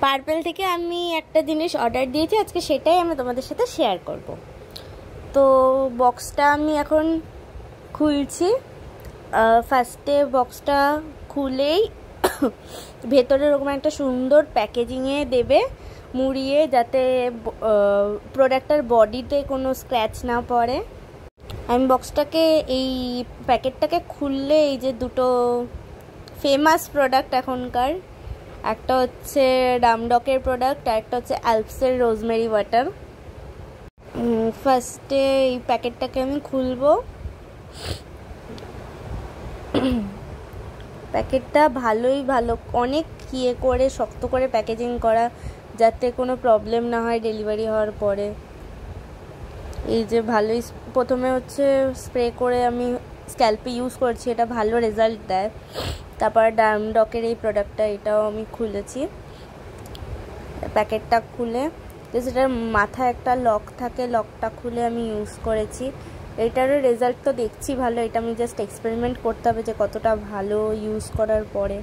Purple থেকে আমি একটা জিনিস অর্ডার দিয়েছি, আজকে সেটাই আমি তোমাদের সাথে শেয়ার করব। তো বক্সটা আমি এখন খুলছি। ফার্স্টে বক্সটা খুলেই ভেতরে এরকম একটা সুন্দর প্যাকেজিংয়ে দেবে মুড়িয়ে, যাতে প্রোডাক্টটার বডিতে কোনো স্ক্র্যাচ না পড়ে। আমি বক্সটাকে এই প্যাকেটটাকে খুললে এই যে দুটো ফেমাস প্রোডাক্ট এখনকার, একটা হচ্ছে ডামডকের প্রোডাক্ট আর একটা হচ্ছে অ্যালপসের রোজমেরি ওয়াটার। ফার্স্টে এই প্যাকেটটাকে আমি খুলবো। প্যাকেটটা ভালো অনেক ইয়ে করে শক্ত করে প্যাকেজিং করা, যাতে কোনো প্রবলেম না হয় ডেলিভারি হওয়ার পরে। এই যে ভালোই প্রথমে হচ্ছে স্প্রে করে আমি স্ক্যাল্পে ইউজ করছি, এটা ভালো রেজাল্ট দেয়। তারপর ডামডকের এই প্রোডাক্টটা, এটাও আমি খুলেছি। প্যাকেটটা খুলে সেটার মাথায় একটা লক থাকে, লকটা খুলে আমি ইউজ করেছি। এটারও রেজাল্ট তো দেখছি ভালো, এটা আমি জাস্ট এক্সপেরিমেন্ট করতে হবে যে কতটা ভালো ইউজ করার পরে।